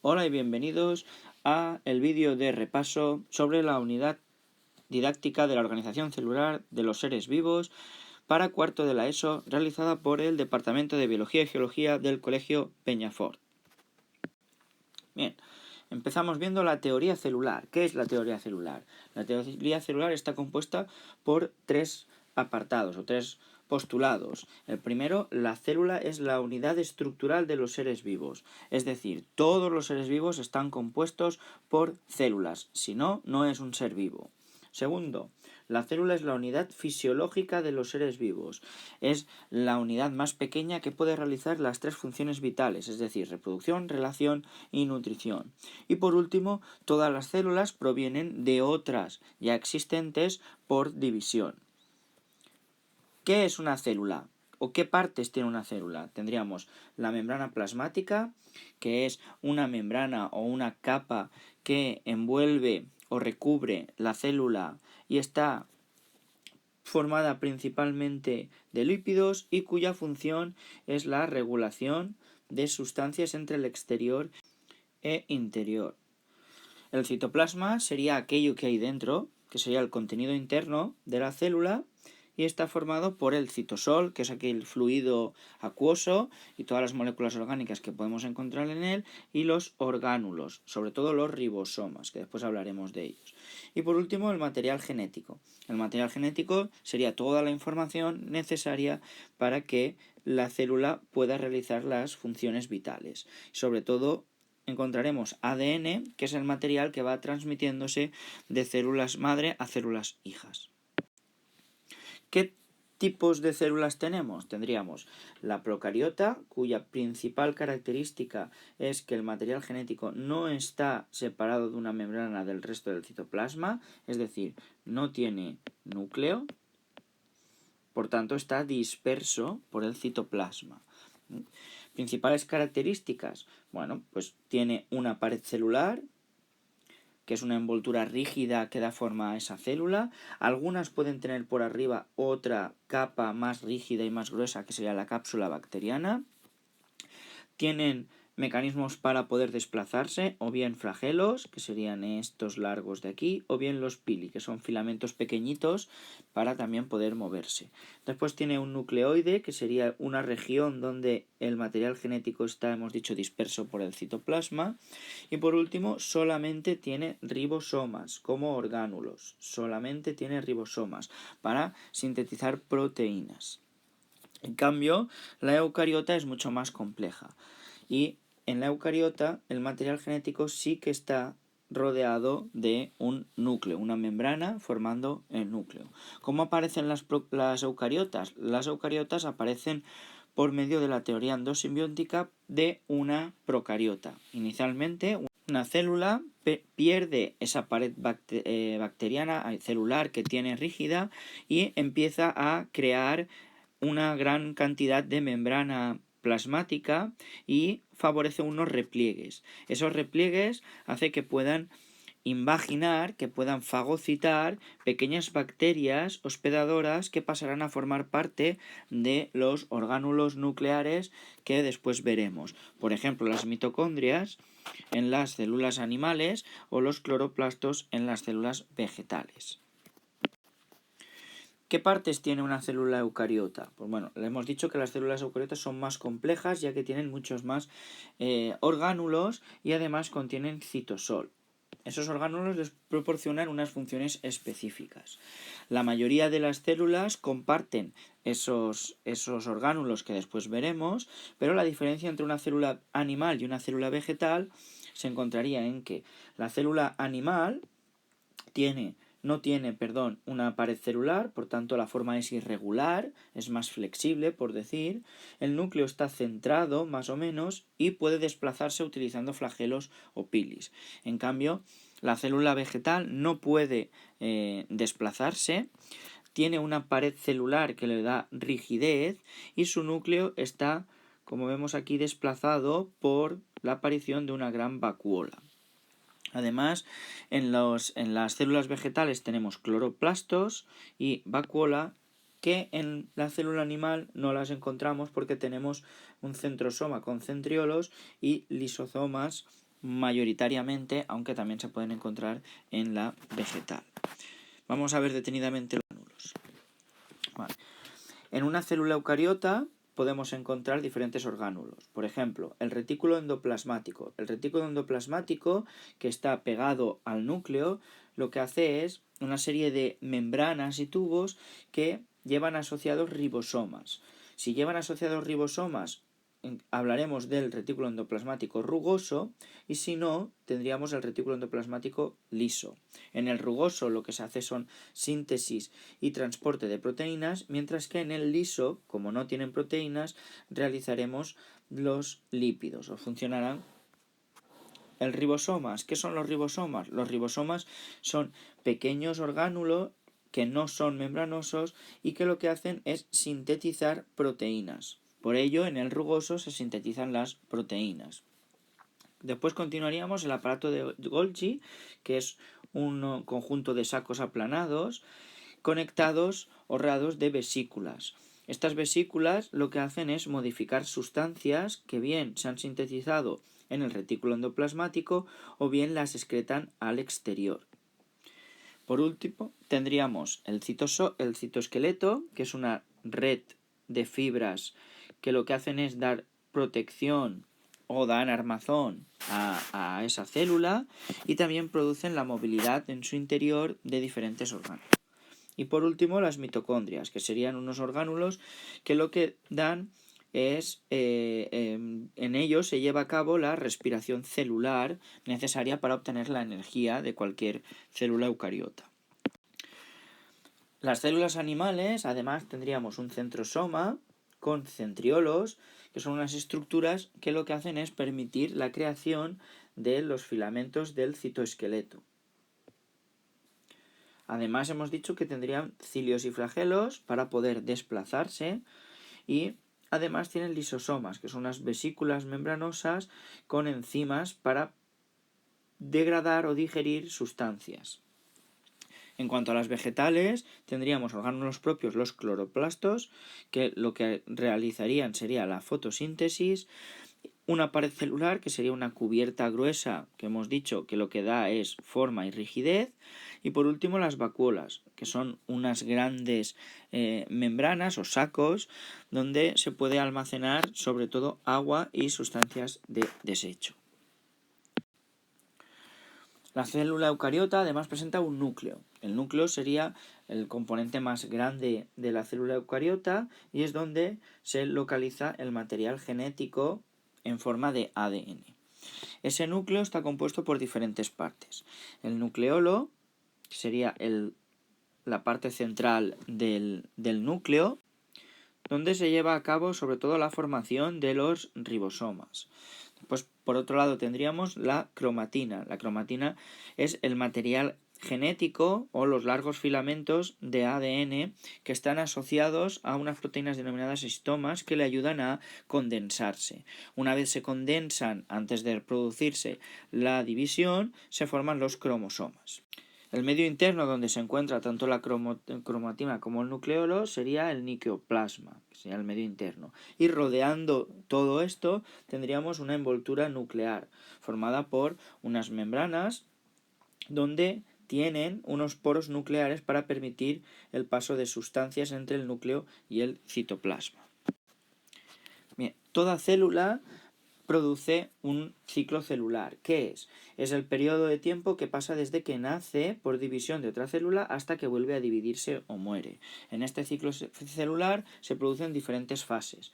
Hola y bienvenidos a el vídeo de repaso sobre la unidad didáctica de la organización celular de los seres vivos para cuarto de la ESO, realizada por el Departamento de Biología y Geología del Colegio Peñafort. Bien, empezamos viendo la teoría celular. ¿Qué es la teoría celular? La teoría celular está compuesta por tres apartados o tres postulados. El primero, la célula es la unidad estructural de los seres vivos. Es decir, todos los seres vivos están compuestos por células. Si no, no es un ser vivo. Segundo, la célula es la unidad fisiológica de los seres vivos. Es la unidad más pequeña que puede realizar las tres funciones vitales, es decir, reproducción, relación y nutrición. Y por último, todas las células provienen de otras ya existentes por división. ¿Qué es una célula? ¿O qué partes tiene una célula? Tendríamos la membrana plasmática, que es una membrana o una capa que envuelve o recubre la célula y está formada principalmente de lípidos y cuya función es la regulación de sustancias entre el exterior e interior. El citoplasma sería aquello que hay dentro, que sería el contenido interno de la célula, y está formado por el citosol, que es aquel fluido acuoso y todas las moléculas orgánicas que podemos encontrar en él, y los orgánulos, sobre todo los ribosomas, que después hablaremos de ellos. Y por último, el material genético. El material genético sería toda la información necesaria para que la célula pueda realizar las funciones vitales. Sobre todo encontraremos ADN, que es el material que va transmitiéndose de células madre a células hijas. ¿Qué tipos de células tenemos? Tendríamos la procariota, cuya principal característica es que el material genético no está separado de una membrana del resto del citoplasma, es decir, no tiene núcleo, por tanto está disperso por el citoplasma. Principales características, bueno, pues tiene una pared celular, que es una envoltura rígida que da forma a esa célula. Algunas pueden tener por arriba otra capa más rígida y más gruesa, que sería la cápsula bacteriana. Tienen mecanismos para poder desplazarse, o bien flagelos, que serían estos largos de aquí, o bien los pili, que son filamentos pequeñitos para también poder moverse. Después tiene un nucleoide, que sería una región donde el material genético está, hemos dicho, disperso por el citoplasma. Y por último, solamente tiene ribosomas como orgánulos. Solamente tiene ribosomas para sintetizar proteínas. En cambio, la eucariota es mucho más compleja y en la eucariota el material genético sí que está rodeado de un núcleo, una membrana formando el núcleo. ¿Cómo aparecen las eucariotas? Las eucariotas aparecen por medio de la teoría endosimbiótica de una procariota. Inicialmente, una célula pierde esa pared bacteriana celular que tiene rígida y empieza a crear una gran cantidad de membrana plasmática y favorece unos repliegues. Esos repliegues hacen que puedan invaginar, que puedan fagocitar pequeñas bacterias hospedadoras que pasarán a formar parte de los orgánulos nucleares que después veremos. Por ejemplo, las mitocondrias en las células animales o los cloroplastos en las células vegetales. ¿Qué partes tiene una célula eucariota? Pues bueno, le hemos dicho que las células eucariotas son más complejas ya que tienen muchos más orgánulos y además contienen citosol. Esos orgánulos les proporcionan unas funciones específicas. La mayoría de las células comparten esos orgánulos que después veremos, pero la diferencia entre una célula animal y una célula vegetal se encontraría en que la célula animal no tiene una pared celular, por tanto la forma es irregular, es más flexible, por decir. El núcleo está centrado, más o menos, y puede desplazarse utilizando flagelos o pilis. En cambio, la célula vegetal no puede desplazarse, tiene una pared celular que le da rigidez y su núcleo está, como vemos aquí, desplazado por la aparición de una gran vacuola. Además, en las células vegetales tenemos cloroplastos y vacuola, que en la célula animal no las encontramos porque tenemos un centrosoma con centriolos y lisosomas mayoritariamente, aunque también se pueden encontrar en la vegetal. Vamos a ver detenidamente los orgánulos. Vale. En una célula eucariota podemos encontrar diferentes orgánulos. Por ejemplo, el retículo endoplasmático. El retículo endoplasmático, que está pegado al núcleo, lo que hace es una serie de membranas y tubos que llevan asociados ribosomas. Si llevan asociados ribosomas, hablaremos del retículo endoplasmático rugoso, y si no, tendríamos el retículo endoplasmático liso. En el rugoso lo que se hace son síntesis y transporte de proteínas, mientras que en el liso, como no tienen proteínas, realizaremos los lípidos, o funcionarán el ribosomas. ¿Qué son los ribosomas? Los ribosomas son pequeños orgánulos que no son membranosos y que lo que hacen es sintetizar proteínas. Por ello, en el rugoso se sintetizan las proteínas. Después continuaríamos el aparato de Golgi, que es un conjunto de sacos aplanados conectados o rodeados de vesículas. Estas vesículas lo que hacen es modificar sustancias que bien se han sintetizado en el retículo endoplasmático o bien las excretan al exterior. Por último, tendríamos el citoesqueleto, que es una red de fibras que lo que hacen es dar protección o dan armazón a esa célula, y también producen la movilidad en su interior de diferentes órganos. Y por último, las mitocondrias, que serían unos orgánulos que lo que dan es, en ellos se lleva a cabo la respiración celular necesaria para obtener la energía de cualquier célula eucariota. Las células animales, además, tendríamos un centrosoma con centriolos, que son unas estructuras que lo que hacen es permitir la creación de los filamentos del citoesqueleto. Además, hemos dicho que tendrían cilios y flagelos para poder desplazarse, y además tienen lisosomas, que son unas vesículas membranosas con enzimas para degradar o digerir sustancias. En cuanto a las vegetales, tendríamos orgánulos propios, los cloroplastos, que lo que realizarían sería la fotosíntesis, una pared celular, que sería una cubierta gruesa, que hemos dicho que lo que da es forma y rigidez, y por último las vacuolas, que son unas grandes membranas o sacos donde se puede almacenar sobre todo agua y sustancias de desecho. La célula eucariota además presenta un núcleo. El núcleo sería el componente más grande de la célula eucariota y es donde se localiza el material genético en forma de ADN. Ese núcleo está compuesto por diferentes partes. El nucleolo, que sería la parte central del núcleo, donde se lleva a cabo sobre todo la formación de los ribosomas. Pues por otro lado tendríamos la cromatina. La cromatina es el material genético o los largos filamentos de ADN que están asociados a unas proteínas denominadas histomas que le ayudan a condensarse. Una vez se condensan antes de producirse la división, se forman los cromosomas. El medio interno donde se encuentra tanto la cromatina como el nucleolo sería el niqueoplasma, que sería el medio interno. Y rodeando todo esto tendríamos una envoltura nuclear formada por unas membranas donde tienen unos poros nucleares para permitir el paso de sustancias entre el núcleo y el citoplasma. Bien, toda célula produce un ciclo celular. ¿Qué es? Es el periodo de tiempo que pasa desde que nace por división de otra célula hasta que vuelve a dividirse o muere. En este ciclo celular se producen diferentes fases.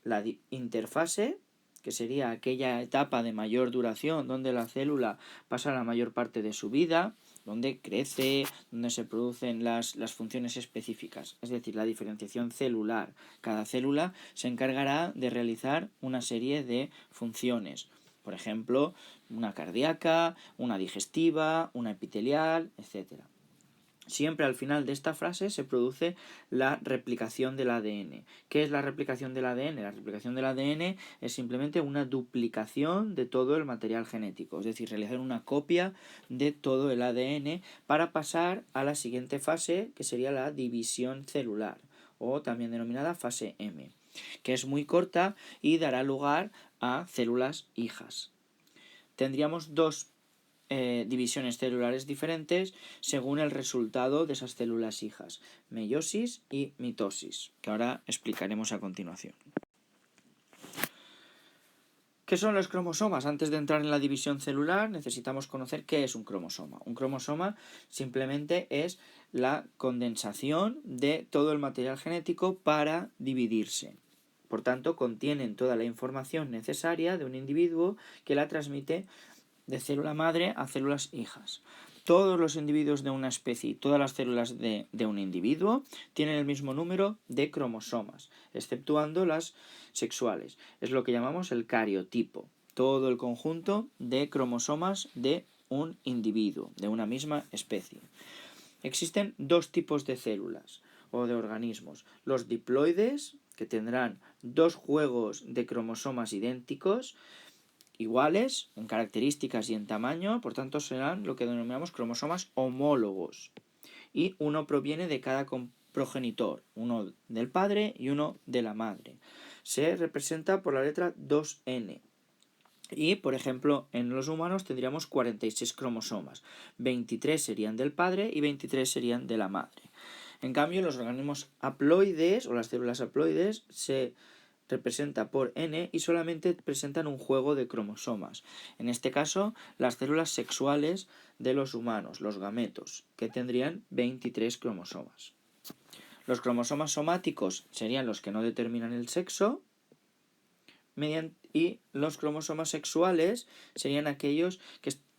La interfase, que sería aquella etapa de mayor duración donde la célula pasa la mayor parte de su vida, donde crece, donde se producen las funciones específicas, es decir, la diferenciación celular. Cada célula se encargará de realizar una serie de funciones, por ejemplo, una cardíaca, una digestiva, una epitelial, etc. Siempre al final de esta frase se produce la replicación del ADN. ¿Qué es la replicación del ADN? La replicación del ADN es simplemente una duplicación de todo el material genético, es decir, realizar una copia de todo el ADN para pasar a la siguiente fase, que sería la división celular, o también denominada fase M, que es muy corta y dará lugar a células hijas. tendríamos dos divisiones celulares diferentes según el resultado de esas células hijas, meiosis y mitosis, que ahora explicaremos a continuación. ¿Qué son los cromosomas? Antes de entrar en la división celular necesitamos conocer qué es un cromosoma. Un cromosoma simplemente es la condensación de todo el material genético para dividirse. Por tanto, contienen toda la información necesaria de un individuo que la transmite de célula madre a células hijas. Todos los individuos de una especie y todas las células de un individuo tienen el mismo número de cromosomas, exceptuando las sexuales. Es lo que llamamos el cariotipo, todo el conjunto de cromosomas de un individuo, de una misma especie. Existen dos tipos de células o de organismos. Los diploides, que tendrán dos juegos de cromosomas idénticos, iguales en características y en tamaño, por tanto serán lo que denominamos cromosomas homólogos. Y uno proviene de cada progenitor, uno del padre y uno de la madre. Se representa por la letra 2N. Y, por ejemplo, en los humanos tendríamos 46 cromosomas. 23 serían del padre y 23 serían de la madre. En cambio, los organismos haploides o las células haploides se representa por N y solamente presentan un juego de cromosomas. En este caso, las células sexuales de los humanos, los gametos, que tendrían 23 cromosomas. Los cromosomas somáticos serían los que no determinan el sexo y los cromosomas sexuales serían aquellos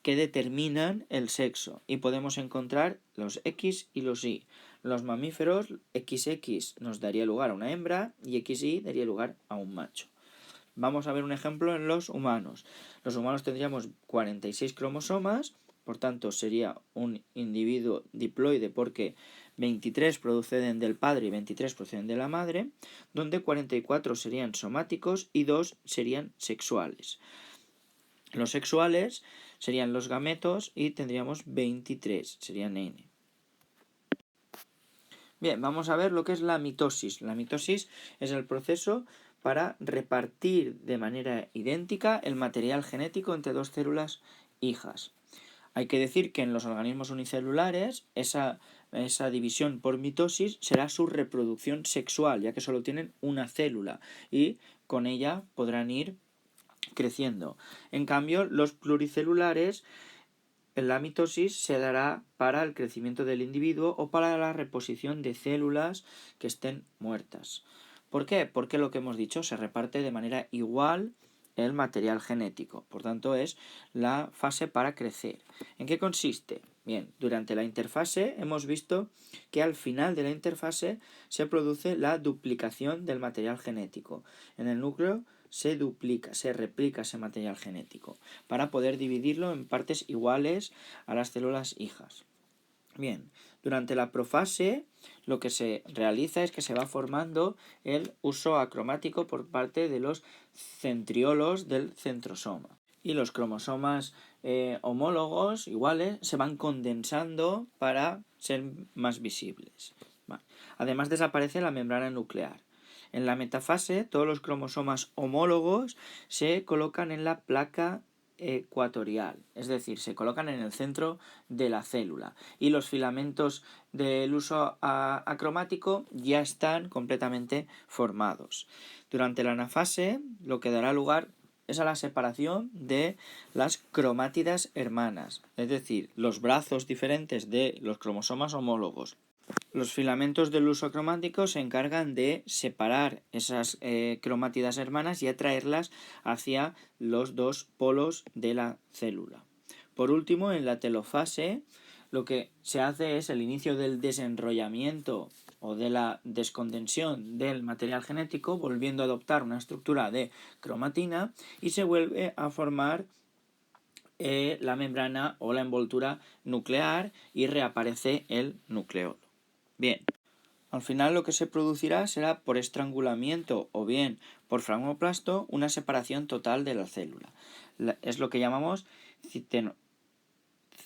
que determinan el sexo, y podemos encontrar los X y los Y. Los mamíferos, XX nos daría lugar a una hembra y XY daría lugar a un macho. Vamos a ver un ejemplo en los humanos. Los humanos tendríamos 46 cromosomas, por tanto sería un individuo diploide porque 23 proceden del padre y 23 proceden de la madre, donde 44 serían somáticos y 2 serían sexuales. Los sexuales serían los gametos y tendríamos 23, serían N. Bien, vamos a ver lo que es la mitosis. La mitosis es el proceso para repartir de manera idéntica el material genético entre dos células hijas. Hay que decir que en los organismos unicelulares esa división por mitosis será su reproducción sexual, ya que solo tienen una célula y con ella podrán ir creciendo. En cambio, los pluricelulares, la mitosis se dará para el crecimiento del individuo o para la reposición de células que estén muertas. ¿Por qué? Porque lo que hemos dicho, se reparte de manera igual el material genético. Por tanto, es la fase para crecer. ¿En qué consiste? Bien, durante la interfase hemos visto que al final de la interfase se produce la duplicación del material genético. En el núcleo se duplica, se replica ese material genético para poder dividirlo en partes iguales a las células hijas. Bien, durante la profase lo que se realiza es que se va formando el uso acromático por parte de los centriolos del centrosoma. Y los cromosomas homólogos iguales se van condensando para ser más visibles. Vale. Además desaparece la membrana nuclear. En la metafase todos los cromosomas homólogos se colocan en la placa ecuatorial, es decir, se colocan en el centro de la célula y los filamentos del uso acromático ya están completamente formados. Durante la anafase lo que dará lugar es a la separación de las cromátidas hermanas, es decir, los brazos diferentes de los cromosomas homólogos. Los filamentos del uso cromático se encargan de separar esas cromátidas hermanas y atraerlas hacia los dos polos de la célula. Por último, en la telofase, lo que se hace es el inicio del desenrollamiento o de la descondensión del material genético, volviendo a adoptar una estructura de cromatina, y se vuelve a formar la membrana o la envoltura nuclear y reaparece el nucleolo. Bien, al final lo que se producirá será por estrangulamiento o bien por fragmoplasto una separación total de la célula. Es lo que llamamos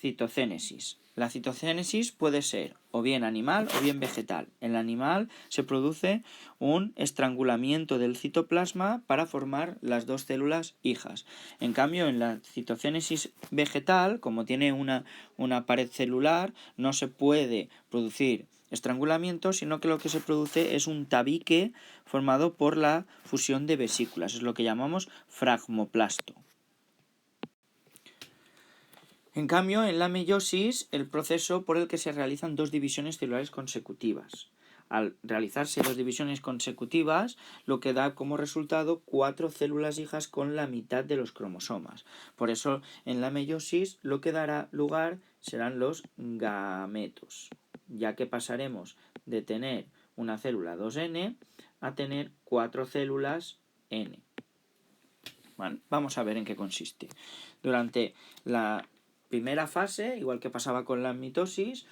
citocénesis. La citocénesis puede ser o bien animal o bien vegetal. En el animal se produce un estrangulamiento del citoplasma para formar las dos células hijas. En cambio, en la citocénesis vegetal, como tiene una pared celular, no se puede producir estrangulamiento, sino que lo que se produce es un tabique formado por la fusión de vesículas. Es lo que llamamos fragmoplasto. En cambio, en la meiosis, el proceso por el que se realizan dos divisiones celulares consecutivas. Al realizarse dos divisiones consecutivas, lo que da como resultado 4 células hijas con la mitad de los cromosomas. Por eso, en la meiosis, lo que dará lugar serán los gametos, ya que pasaremos de tener una célula 2N a tener 4 células N. Bueno, vamos a ver en qué consiste. Durante la primera fase, igual que pasaba con la mitosis,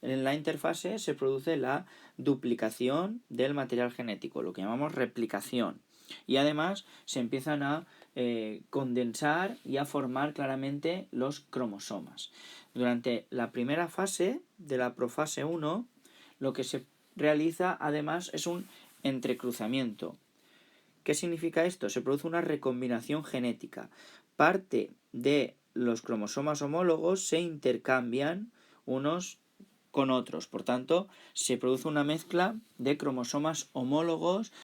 en la interfase se produce la duplicación del material genético, lo que llamamos replicación. Y además se empiezan a condensar y a formar claramente los cromosomas. Durante la primera fase de la profase 1, lo que se realiza además es un entrecruzamiento. ¿Qué significa esto? Se produce una recombinación genética. Parte de los cromosomas homólogos se intercambian unos con otros. Por tanto, se produce una mezcla de cromosomas homólogos,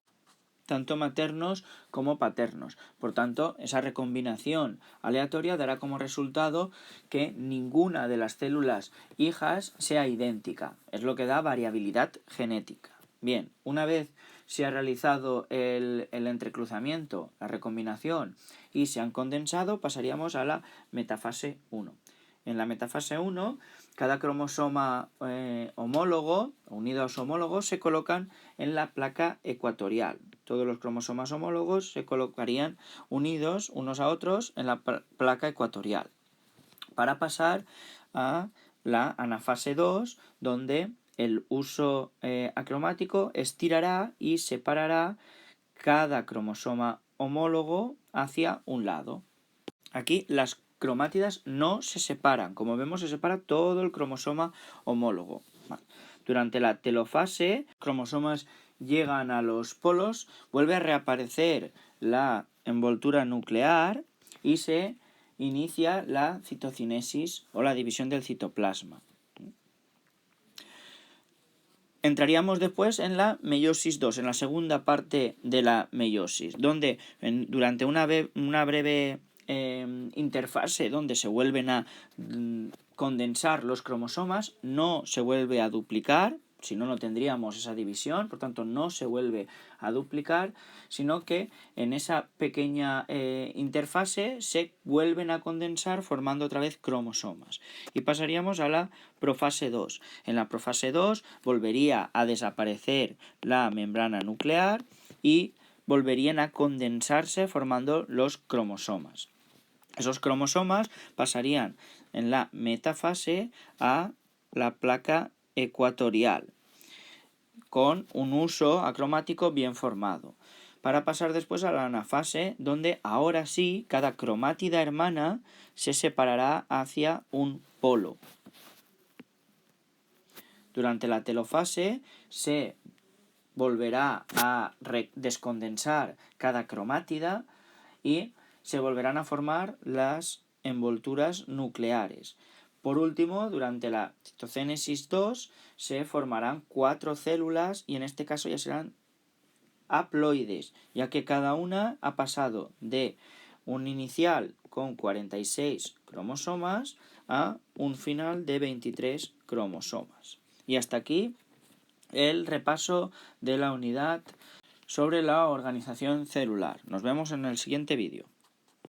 tanto maternos como paternos. Por tanto, esa recombinación aleatoria dará como resultado que ninguna de las células hijas sea idéntica. Es lo que da variabilidad genética. Bien, una vez se ha realizado el entrecruzamiento, la recombinación y se han condensado, pasaríamos a la metafase 1. En la metafase 1, cada cromosoma homólogo, unidos homólogos, se colocan en la placa ecuatorial. Todos los cromosomas homólogos se colocarían unidos unos a otros en la placa ecuatorial. Para pasar a la anafase 2, donde el uso acromático estirará y separará cada cromosoma homólogo hacia un lado. Aquí las cromátidas no se separan. Como vemos, se separa todo el cromosoma homólogo. Durante la telofase, cromosomas llegan a los polos, vuelve a reaparecer la envoltura nuclear y se inicia la citocinesis o la división del citoplasma. Entraríamos después en la meiosis 2, en la segunda parte de la meiosis, donde durante una breve interfase donde se vuelven a condensar los cromosomas, no se vuelve a duplicar, si no, no tendríamos esa división, por tanto no se vuelve a duplicar, sino que en esa pequeña interfase se vuelven a condensar formando otra vez cromosomas. Y pasaríamos a la profase 2. En la profase 2 volvería a desaparecer la membrana nuclear y volverían a condensarse formando los cromosomas. Esos cromosomas pasarían en la metafase a la placa ecuatorial, con un uso acromático bien formado, para pasar después a la anafase, donde ahora sí cada cromátida hermana se separará hacia un polo. Durante la telofase se volverá a descondensar cada cromátida y se volverán a formar las envolturas nucleares. Por último, durante la citocénesis 2 se formarán 4 células y en este caso ya serán haploides, ya que cada una ha pasado de un inicial con 46 cromosomas a un final de 23 cromosomas. Y hasta aquí el repaso de la unidad sobre la organización celular. Nos vemos en el siguiente vídeo.